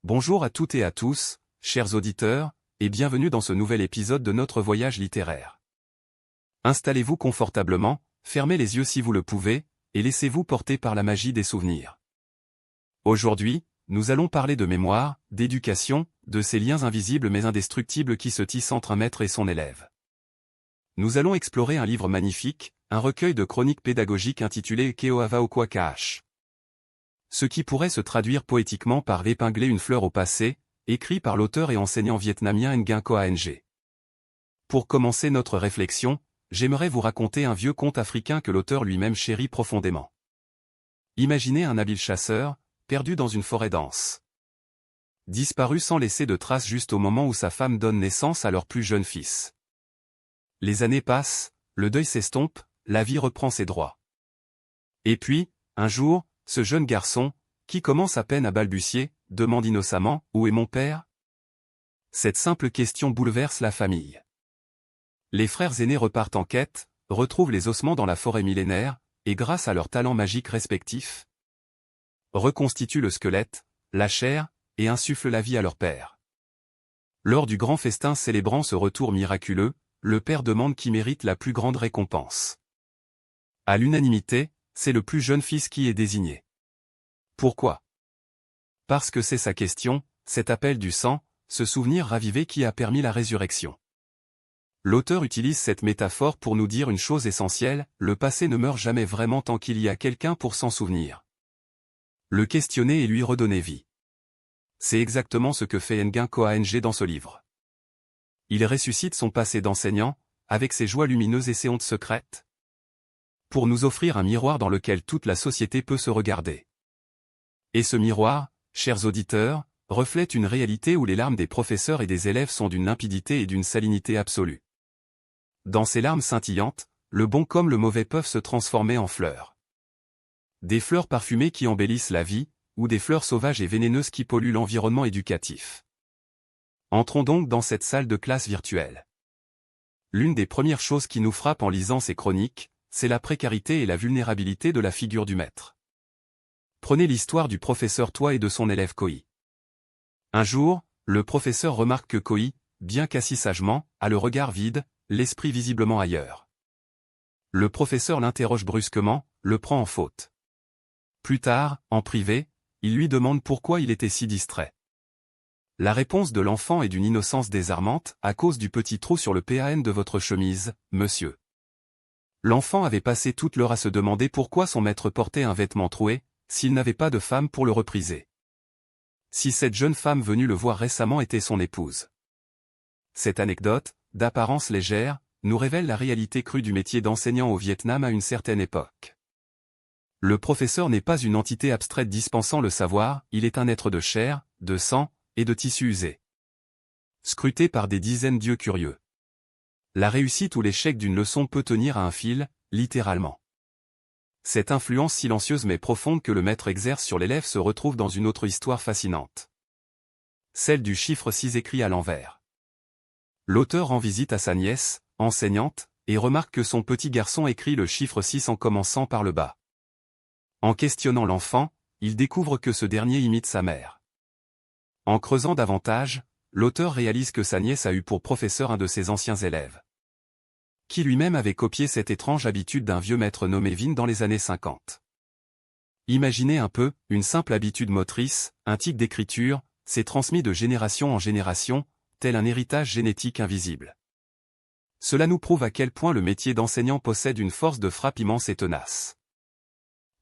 Bonjour à toutes et à tous, chers auditeurs, et bienvenue dans ce nouvel épisode de notre voyage littéraire. Installez-vous confortablement, fermez les yeux si vous le pouvez, et laissez-vous porter par la magie des souvenirs. Aujourd'hui, nous allons parler de mémoire, d'éducation, de ces liens invisibles mais indestructibles qui se tissent entre un maître et son élève. Nous allons explorer un livre magnifique, un recueil de chroniques pédagogiques intitulé Keohava Okwakash. Ce qui pourrait se traduire poétiquement par épingler une fleur au passé, écrit par l'auteur et enseignant vietnamien Nguyen Coa Ng. Pour commencer notre réflexion, j'aimerais vous raconter un vieux conte africain que l'auteur lui-même chérit profondément. Imaginez un habile chasseur, perdu dans une forêt dense. Disparu sans laisser de traces juste au moment où sa femme donne naissance à leur plus jeune fils. Les années passent, le deuil s'estompe, la vie reprend ses droits. Et puis, un jour, ce jeune garçon, qui commence à peine à balbutier, demande innocemment « Où est mon père ?» Cette simple question bouleverse la famille. Les frères aînés repartent en quête, retrouvent les ossements dans la forêt millénaire, et grâce à leurs talents magiques respectifs, reconstituent le squelette, la chair, et insufflent la vie à leur père. Lors du grand festin célébrant ce retour miraculeux, le père demande qui mérite la plus grande récompense. À l'unanimité, c'est le plus jeune fils qui est désigné. Pourquoi? Parce que c'est sa question, cet appel du sang, ce souvenir ravivé qui a permis la résurrection. L'auteur utilise cette métaphore pour nous dire une chose essentielle, le passé ne meurt jamais vraiment tant qu'il y a quelqu'un pour s'en souvenir. Le questionner et lui redonner vie. C'est exactement ce que fait Nguyen Coa Ng dans ce livre. Il ressuscite son passé d'enseignant, avec ses joies lumineuses et ses hontes secrètes, pour nous offrir un miroir dans lequel toute la société peut se regarder. Et ce miroir, chers auditeurs, reflète une réalité où les larmes des professeurs et des élèves sont d'une limpidité et d'une salinité absolue. Dans ces larmes scintillantes, le bon comme le mauvais peuvent se transformer en fleurs. Des fleurs parfumées qui embellissent la vie, ou des fleurs sauvages et vénéneuses qui polluent l'environnement éducatif. Entrons donc dans cette salle de classe virtuelle. L'une des premières choses qui nous frappe en lisant ces chroniques, c'est la précarité et la vulnérabilité de la figure du maître. Prenez l'histoire du professeur Toi et de son élève Koi. Un jour, le professeur remarque que Koi, bien qu'assis sagement, a le regard vide, l'esprit visiblement ailleurs. Le professeur l'interroge brusquement, le prend en faute. Plus tard, en privé, il lui demande pourquoi il était si distrait. La réponse de l'enfant est d'une innocence désarmante, à cause du petit trou sur le PAN de votre chemise, monsieur. L'enfant avait passé toute l'heure à se demander pourquoi son maître portait un vêtement troué, s'il n'avait pas de femme pour le repriser. Si cette jeune femme venue le voir récemment était son épouse. Cette anecdote, d'apparence légère, nous révèle la réalité crue du métier d'enseignant au Vietnam à une certaine époque. Le professeur n'est pas une entité abstraite dispensant le savoir, il est un être de chair, de sang, et de tissu usé. Scruté par des dizaines d'yeux curieux. La réussite ou l'échec d'une leçon peut tenir à un fil, littéralement. Cette influence silencieuse mais profonde que le maître exerce sur l'élève se retrouve dans une autre histoire fascinante. Celle du chiffre 6 écrit à l'envers. L'auteur rend visite à sa nièce, enseignante, et remarque que son petit garçon écrit le chiffre 6 en commençant par le bas. En questionnant l'enfant, il découvre que ce dernier imite sa mère. En creusant davantage, l'auteur réalise que sa nièce a eu pour professeur un de ses anciens élèves, qui lui-même avait copié cette étrange habitude d'un vieux maître nommé Vin dans les années 50. Imaginez un peu, une simple habitude motrice, un tic d'écriture, s'est transmis de génération en génération, tel un héritage génétique invisible. Cela nous prouve à quel point le métier d'enseignant possède une force de frappe immense et tenace.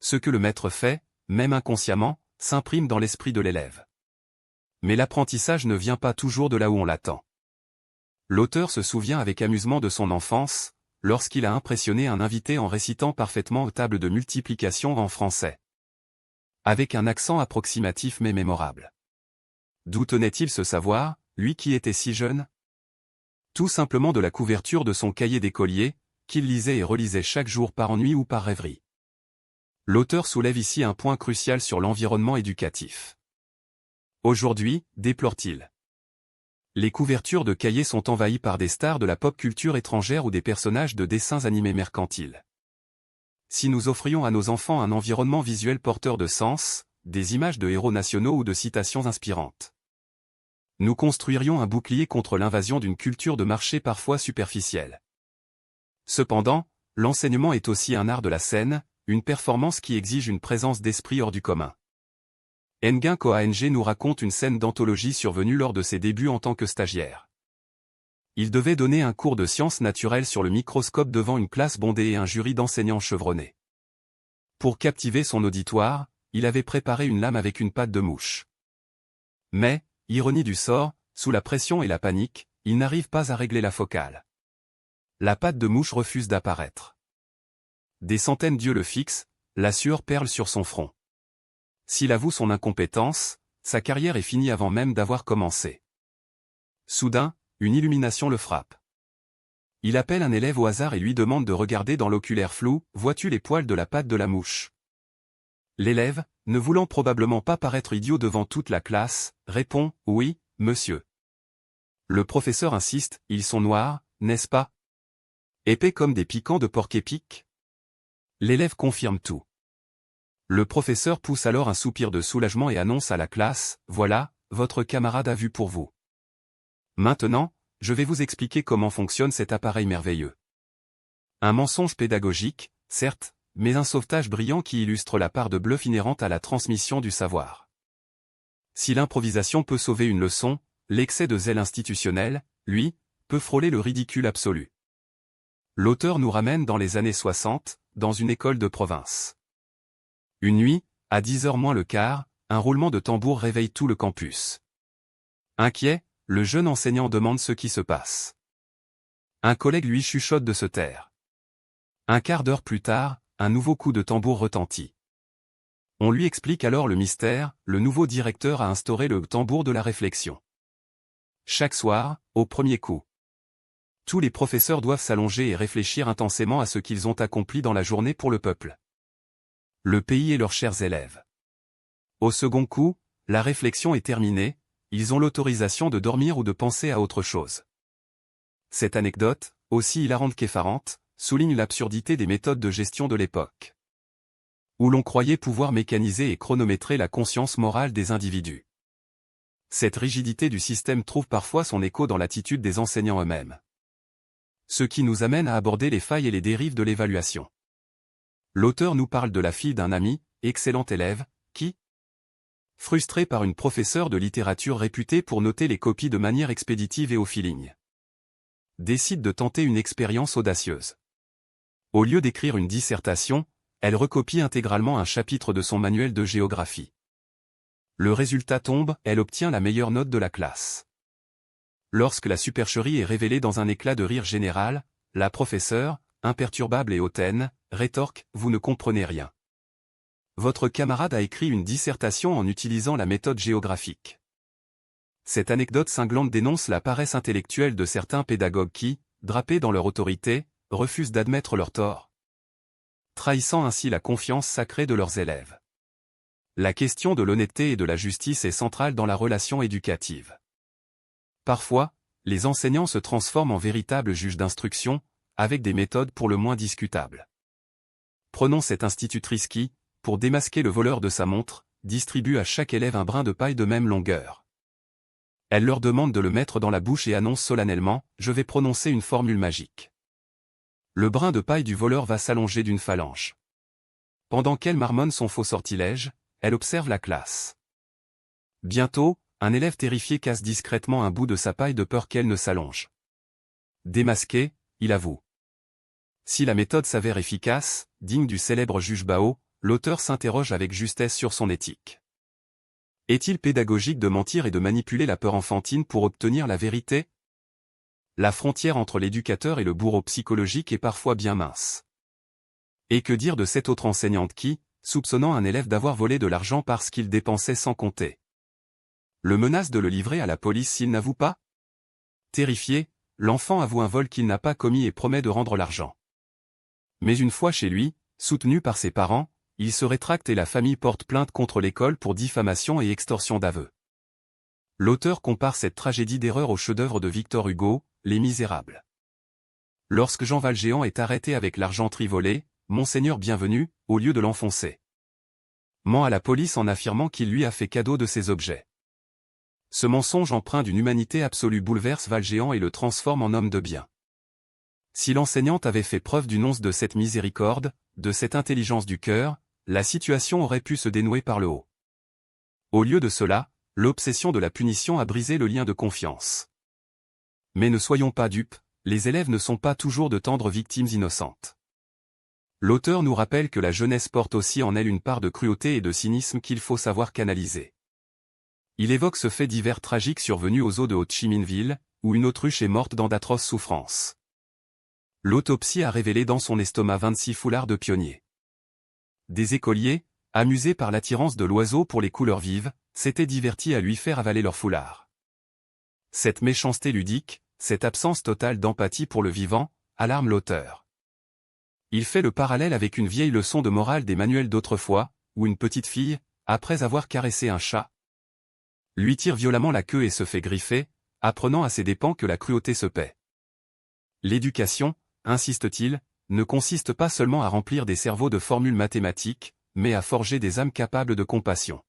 Ce que le maître fait, même inconsciemment, s'imprime dans l'esprit de l'élève. Mais l'apprentissage ne vient pas toujours de là où on l'attend. L'auteur se souvient avec amusement de son enfance, lorsqu'il a impressionné un invité en récitant parfaitement aux tables de multiplication en français. Avec un accent approximatif mais mémorable. D'où tenait-il ce savoir, lui qui était si jeune? Tout simplement de la couverture de son cahier d'écolier, qu'il lisait et relisait chaque jour par ennui ou par rêverie. L'auteur soulève ici un point crucial sur l'environnement éducatif. Aujourd'hui, déplore-t-il, les couvertures de cahiers sont envahies par des stars de la pop culture étrangère ou des personnages de dessins animés mercantiles. Si nous offrions à nos enfants un environnement visuel porteur de sens, des images de héros nationaux ou de citations inspirantes, nous construirions un bouclier contre l'invasion d'une culture de marché parfois superficielle. Cependant, l'enseignement est aussi un art de la scène, une performance qui exige une présence d'esprit hors du commun. Nguyen Khoang nous raconte une scène d'anthologie survenue lors de ses débuts en tant que stagiaire. Il devait donner un cours de sciences naturelles sur le microscope devant une classe bondée et un jury d'enseignants chevronnés. Pour captiver son auditoire, il avait préparé une lame avec une patte de mouche. Mais, ironie du sort, sous la pression et la panique, il n'arrive pas à régler la focale. La patte de mouche refuse d'apparaître. Des centaines d'yeux le fixent, la sueur perle sur son front. S'il avoue son incompétence, sa carrière est finie avant même d'avoir commencé. Soudain, une illumination le frappe. Il appelle un élève au hasard et lui demande de regarder dans l'oculaire flou, « Vois-tu les poils de la patte de la mouche ?» L'élève, ne voulant probablement pas paraître idiot devant toute la classe, répond, « Oui, monsieur. » Le professeur insiste, « Ils sont noirs, n'est-ce pas? Épais comme des piquants de porc-épic ?» L'élève confirme tout. Le professeur pousse alors un soupir de soulagement et annonce à la classe, « Voilà, votre camarade a vu pour vous. Maintenant, je vais vous expliquer comment fonctionne cet appareil merveilleux. » Un mensonge pédagogique, certes, mais un sauvetage brillant qui illustre la part de bluff inhérente à la transmission du savoir. Si l'improvisation peut sauver une leçon, l'excès de zèle institutionnel, lui, peut frôler le ridicule absolu. L'auteur nous ramène dans les années 60, dans une école de province. Une nuit, à 10h moins le quart, un roulement de tambour réveille tout le campus. Inquiet, le jeune enseignant demande ce qui se passe. Un collègue lui chuchote de se taire. Un quart d'heure plus tard, un nouveau coup de tambour retentit. On lui explique alors le mystère, le nouveau directeur a instauré le tambour de la réflexion. Chaque soir, au premier coup. Tous les professeurs doivent s'allonger et réfléchir intensément à ce qu'ils ont accompli dans la journée pour le peuple. Le pays et leurs chers élèves. Au second coup, la réflexion est terminée, ils ont l'autorisation de dormir ou de penser à autre chose. Cette anecdote, aussi hilarante qu'effarante, souligne l'absurdité des méthodes de gestion de l'époque. Où l'on croyait pouvoir mécaniser et chronométrer la conscience morale des individus. Cette rigidité du système trouve parfois son écho dans l'attitude des enseignants eux-mêmes. Ce qui nous amène à aborder les failles et les dérives de l'évaluation. L'auteur nous parle de la fille d'un ami, excellent élève, qui, frustré par une professeure de littérature réputée pour noter les copies de manière expéditive et au feeling, décide de tenter une expérience audacieuse. Au lieu d'écrire une dissertation, elle recopie intégralement un chapitre de son manuel de géographie. Le résultat tombe, elle obtient la meilleure note de la classe. Lorsque la supercherie est révélée dans un éclat de rire général, la professeure, imperturbable et hautaine, rétorque, « Vous ne comprenez rien. Votre camarade a écrit une dissertation en utilisant la méthode géographique. » Cette anecdote cinglante dénonce la paresse intellectuelle de certains pédagogues qui, drapés dans leur autorité, refusent d'admettre leur tort, trahissant ainsi la confiance sacrée de leurs élèves. La question de l'honnêteté et de la justice est centrale dans la relation éducative. Parfois, les enseignants se transforment en véritables juges d'instruction, avec des méthodes pour le moins discutables. Prenons cette institutrice qui, pour démasquer le voleur de sa montre, distribue à chaque élève un brin de paille de même longueur. Elle leur demande de le mettre dans la bouche et annonce solennellement, « Je vais prononcer une formule magique. » Le brin de paille du voleur va s'allonger d'une phalange. Pendant qu'elle marmonne son faux sortilège, elle observe la classe. Bientôt, un élève terrifié casse discrètement un bout de sa paille de peur qu'elle ne s'allonge. Démasqué, il avoue. Si la méthode s'avère efficace, digne du célèbre juge Bao, l'auteur s'interroge avec justesse sur son éthique. Est-il pédagogique de mentir et de manipuler la peur enfantine pour obtenir la vérité? La frontière entre l'éducateur et le bourreau psychologique est parfois bien mince. Et que dire de cette autre enseignante qui, soupçonnant un élève d'avoir volé de l'argent parce qu'il dépensait sans compter, le menace de le livrer à la police s'il n'avoue pas? Terrifié, l'enfant avoue un vol qu'il n'a pas commis et promet de rendre l'argent. Mais une fois chez lui, soutenu par ses parents, il se rétracte et la famille porte plainte contre l'école pour diffamation et extorsion d'aveu. L'auteur compare cette tragédie d'erreur au chef-d'œuvre de Victor Hugo, Les Misérables. Lorsque Jean Valjean est arrêté avec l'argenterie volée, Monseigneur Bienvenu, au lieu de l'enfoncer, ment à la police en affirmant qu'il lui a fait cadeau de ces objets. Ce mensonge empreint d'une humanité absolue bouleverse Valjean et le transforme en homme de bien. Si l'enseignante avait fait preuve d'une once de cette miséricorde, de cette intelligence du cœur, la situation aurait pu se dénouer par le haut. Au lieu de cela, l'obsession de la punition a brisé le lien de confiance. Mais ne soyons pas dupes, les élèves ne sont pas toujours de tendres victimes innocentes. L'auteur nous rappelle que la jeunesse porte aussi en elle une part de cruauté et de cynisme qu'il faut savoir canaliser. Il évoque ce fait divers tragique survenu aux eaux de Ho Chi Minh Ville, où une autruche est morte dans d'atroces souffrances. L'autopsie a révélé dans son estomac 26 foulards de pionniers. Des écoliers, amusés par l'attirance de l'oiseau pour les couleurs vives, s'étaient divertis à lui faire avaler leurs foulards. Cette méchanceté ludique, cette absence totale d'empathie pour le vivant, alarme l'auteur. Il fait le parallèle avec une vieille leçon de morale des manuels d'autrefois, où une petite fille, après avoir caressé un chat, lui tire violemment la queue et se fait griffer, apprenant à ses dépens que la cruauté se paie. L'éducation, insiste-t-il, ne consiste pas seulement à remplir des cerveaux de formules mathématiques, mais à forger des âmes capables de compassion.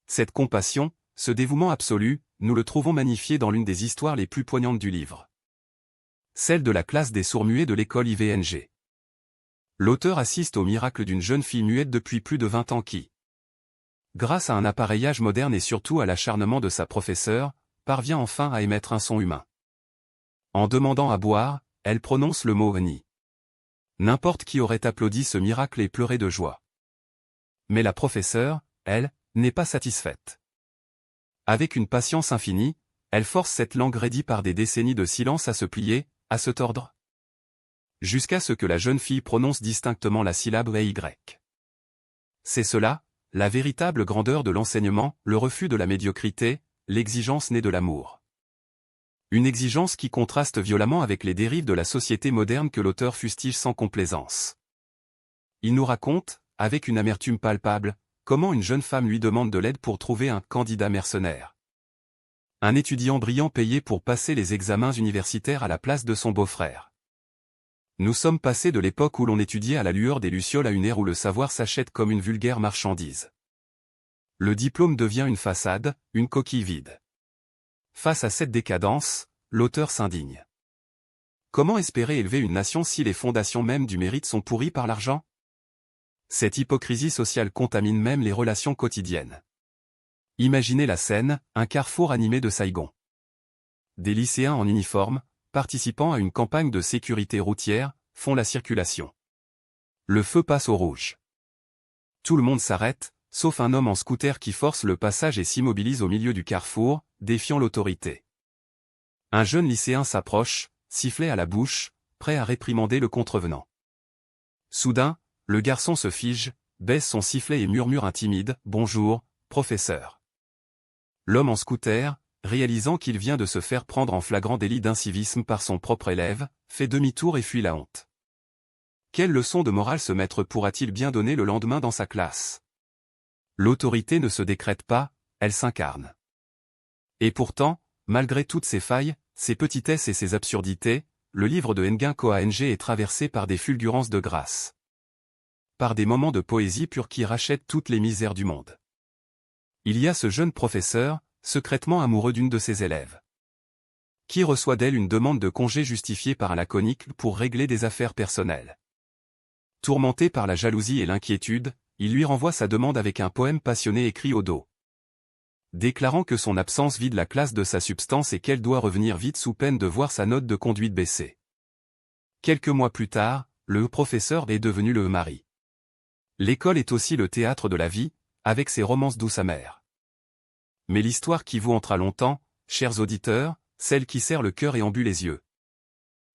Cette compassion, ce dévouement absolu, nous le trouvons magnifié dans l'une des histoires les plus poignantes du livre. Celle de la classe des sourds-muets de l'école IVNG. L'auteur assiste au miracle d'une jeune fille muette depuis plus de 20 ans qui, grâce à un appareillage moderne et surtout à l'acharnement de sa professeure, parvient enfin à émettre un son humain. En demandant à boire, elle prononce le mot « ni ». N'importe qui aurait applaudi ce miracle et pleuré de joie. Mais la professeure, elle, n'est pas satisfaite. Avec une patience infinie, elle force cette langue raidie par des décennies de silence à se plier, à se tordre, jusqu'à ce que la jeune fille prononce distinctement la syllabe « Y ». C'est cela, la véritable grandeur de l'enseignement, le refus de la médiocrité, l'exigence née de l'amour. Une exigence qui contraste violemment avec les dérives de la société moderne que l'auteur fustige sans complaisance. Il nous raconte, avec une amertume palpable, comment une jeune femme lui demande de l'aide pour trouver un candidat mercenaire. Un étudiant brillant payé pour passer les examens universitaires à la place de son beau-frère. Nous sommes passés de l'époque où l'on étudiait à la lueur des lucioles à une ère où le savoir s'achète comme une vulgaire marchandise. Le diplôme devient une façade, une coquille vide. Face à cette décadence, l'auteur s'indigne. Comment espérer élever une nation si les fondations mêmes du mérite sont pourries par l'argent? Cette hypocrisie sociale contamine même les relations quotidiennes. Imaginez la scène, un carrefour animé de Saïgon. Des lycéens en uniforme, participant à une campagne de sécurité routière, font la circulation. Le feu passe au rouge. Tout le monde s'arrête, sauf un homme en scooter qui force le passage et s'immobilise au milieu du carrefour, défiant l'autorité. Un jeune lycéen s'approche, sifflet à la bouche, prêt à réprimander le contrevenant. Soudain, le garçon se fige, baisse son sifflet et murmure intimide « Bonjour, professeur ». L'homme en scooter, réalisant qu'il vient de se faire prendre en flagrant délit d'incivisme par son propre élève, fait demi-tour et fuit la honte. Quelle leçon de morale ce maître pourra-t-il bien donner le lendemain dans sa classe? L'autorité ne se décrète pas, elle s'incarne. Et pourtant, malgré toutes ses failles, ses petitesses et ses absurdités, le livre de Nguyen Khoa Ng est traversé par des fulgurances de grâce. Par des moments de poésie pure qui rachètent toutes les misères du monde. Il y a ce jeune professeur, secrètement amoureux d'une de ses élèves, qui reçoit d'elle une demande de congé justifiée par un laconique pour régler des affaires personnelles. Tourmenté par la jalousie et l'inquiétude, il lui renvoie sa demande avec un poème passionné écrit au dos, déclarant que son absence vide la classe de sa substance et qu'elle doit revenir vite sous peine de voir sa note de conduite baisser. Quelques mois plus tard, le professeur est devenu le mari. L'école est aussi le théâtre de la vie, avec ses romances douces amères. Mais l'histoire qui vous entra longtemps, chers auditeurs, celle qui serre le cœur et embue les yeux.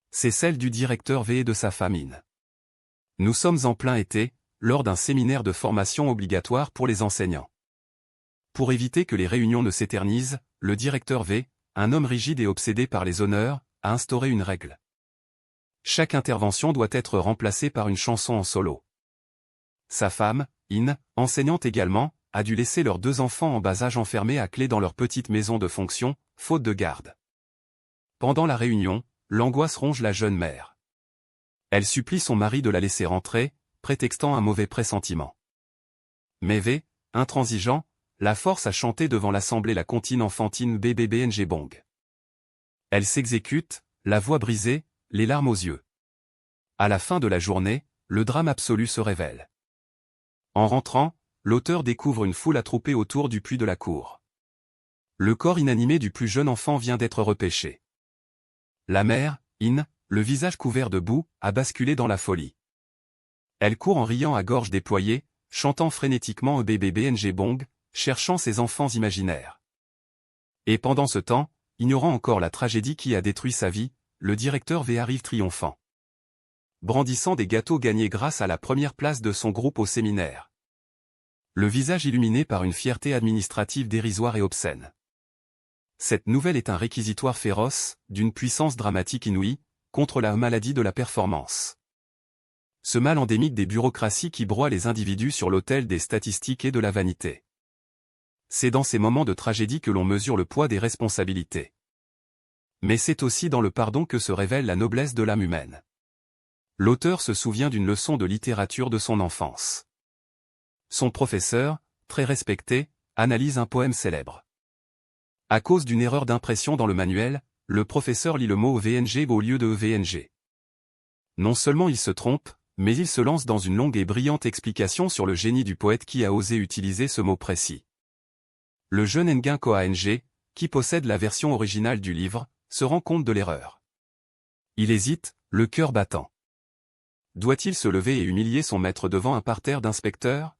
C'est celle du directeur V et de sa famine. Nous sommes en plein été, lors d'un séminaire de formation obligatoire pour les enseignants. Pour éviter que les réunions ne s'éternisent, le directeur V, un homme rigide et obsédé par les honneurs, a instauré une règle. Chaque intervention doit être remplacée par une chanson en solo. Sa femme, In, enseignante également, a dû laisser leurs 2 enfants en bas âge enfermés à clé dans leur petite maison de fonction, faute de garde. Pendant la réunion, l'angoisse ronge la jeune mère. Elle supplie son mari de la laisser rentrer, prétextant un mauvais pressentiment. Mais V, intransigeant, la force à chanter devant l'assemblée la comptine enfantine BBBNG Bong. Elle s'exécute, la voix brisée, les larmes aux yeux. À la fin de la journée, le drame absolu se révèle. En rentrant, l'auteur découvre une foule attroupée autour du puits de la cour. Le corps inanimé du plus jeune enfant vient d'être repêché. La mère, In, le visage couvert de boue, a basculé dans la folie. Elle court en riant à gorge déployée, chantant frénétiquement BBBNG Bong, cherchant ses enfants imaginaires. Et pendant ce temps, ignorant encore la tragédie qui a détruit sa vie, le directeur V arrive triomphant. Brandissant des gâteaux gagnés grâce à la première place de son groupe au séminaire. Le visage illuminé par une fierté administrative dérisoire et obscène. Cette nouvelle est un réquisitoire féroce, d'une puissance dramatique inouïe, contre la maladie de la performance. Ce mal endémique des bureaucraties qui broie les individus sur l'autel des statistiques et de la vanité. C'est dans ces moments de tragédie que l'on mesure le poids des responsabilités. Mais c'est aussi dans le pardon que se révèle la noblesse de l'âme humaine. L'auteur se souvient d'une leçon de littérature de son enfance. Son professeur, très respecté, analyse un poème célèbre. À cause d'une erreur d'impression dans le manuel, le professeur lit le mot VNG au lieu de EVNG. Non seulement il se trompe, mais il se lance dans une longue et brillante explication sur le génie du poète qui a osé utiliser ce mot précis. Le jeune Nguyen Khoa Ng, qui possède la version originale du livre, se rend compte de l'erreur. Il hésite, le cœur battant. Doit-il se lever et humilier son maître devant un parterre d'inspecteurs?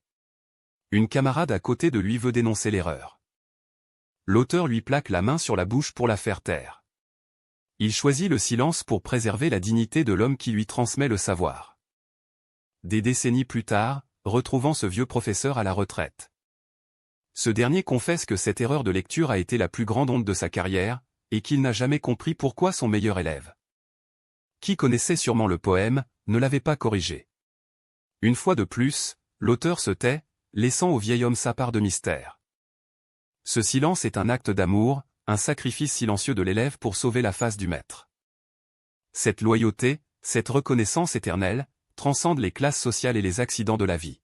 Une camarade à côté de lui veut dénoncer l'erreur. L'auteur lui plaque la main sur la bouche pour la faire taire. Il choisit le silence pour préserver la dignité de l'homme qui lui transmet le savoir. Des décennies plus tard, retrouvant ce vieux professeur à la retraite. Ce dernier confesse que cette erreur de lecture a été la plus grande honte de sa carrière, et qu'il n'a jamais compris pourquoi son meilleur élève, qui connaissait sûrement le poème, ne l'avait pas corrigé. Une fois de plus, l'auteur se tait, laissant au vieil homme sa part de mystère. Ce silence est un acte d'amour, un sacrifice silencieux de l'élève pour sauver la face du maître. Cette loyauté, cette reconnaissance éternelle, transcende les classes sociales et les accidents de la vie.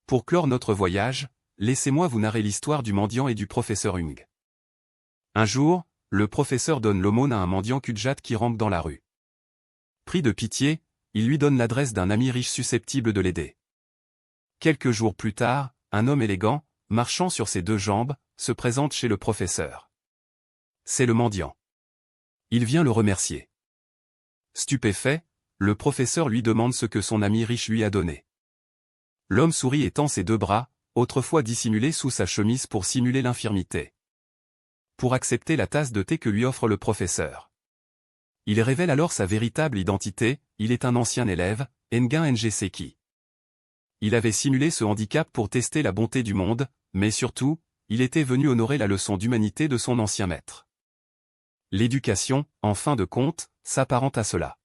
Pour clore notre voyage, laissez-moi vous narrer l'histoire du mendiant et du professeur Ng. Un jour, le professeur donne l'aumône à un mendiant cul-de-jatte qui rampe dans la rue. Pris de pitié, il lui donne l'adresse d'un ami riche susceptible de l'aider. Quelques jours plus tard, un homme élégant, marchant sur ses deux jambes, se présente chez le professeur. C'est le mendiant. Il vient le remercier. Stupéfait, le professeur lui demande ce que son ami riche lui a donné. L'homme sourit et tend ses deux bras, autrefois dissimulés sous sa chemise pour simuler l'infirmité. Pour accepter la tasse de thé que lui offre le professeur. Il révèle alors sa véritable identité, il est un ancien élève, Nguyen Ng Seki. Il avait simulé ce handicap pour tester la bonté du monde, mais surtout, il était venu honorer la leçon d'humanité de son ancien maître. L'éducation, en fin de compte, s'apparente à cela.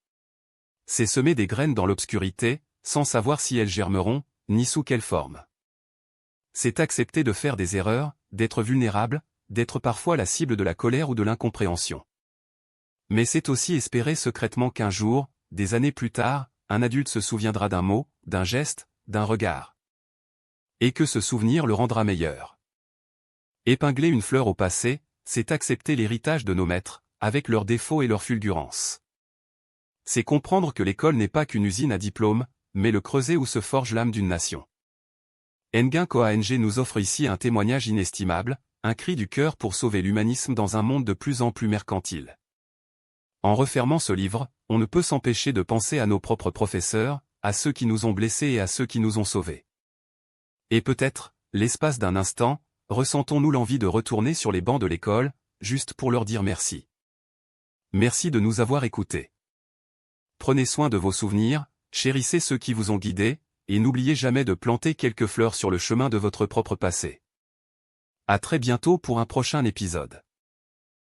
C'est semer des graines dans l'obscurité, sans savoir si elles germeront, ni sous quelle forme. C'est accepter de faire des erreurs, d'être vulnérable, d'être parfois la cible de la colère ou de l'incompréhension. Mais c'est aussi espérer secrètement qu'un jour, des années plus tard, un adulte se souviendra d'un mot, d'un geste, d'un regard. Et que ce souvenir le rendra meilleur. Épingler une fleur au passé, c'est accepter l'héritage de nos maîtres, avec leurs défauts et leurs fulgurances. C'est comprendre que l'école n'est pas qu'une usine à diplômes, mais le creuset où se forge l'âme d'une nation. Nguyen Khoa Ng nous offre ici un témoignage inestimable, un cri du cœur pour sauver l'humanisme dans un monde de plus en plus mercantile. En refermant ce livre, on ne peut s'empêcher de penser à nos propres professeurs, à ceux qui nous ont blessés et à ceux qui nous ont sauvés. Et peut-être, l'espace d'un instant, ressentons-nous l'envie de retourner sur les bancs de l'école, juste pour leur dire merci. Merci de nous avoir écoutés. Prenez soin de vos souvenirs, chérissez ceux qui vous ont guidés, et n'oubliez jamais de planter quelques fleurs sur le chemin de votre propre passé. À très bientôt pour un prochain épisode.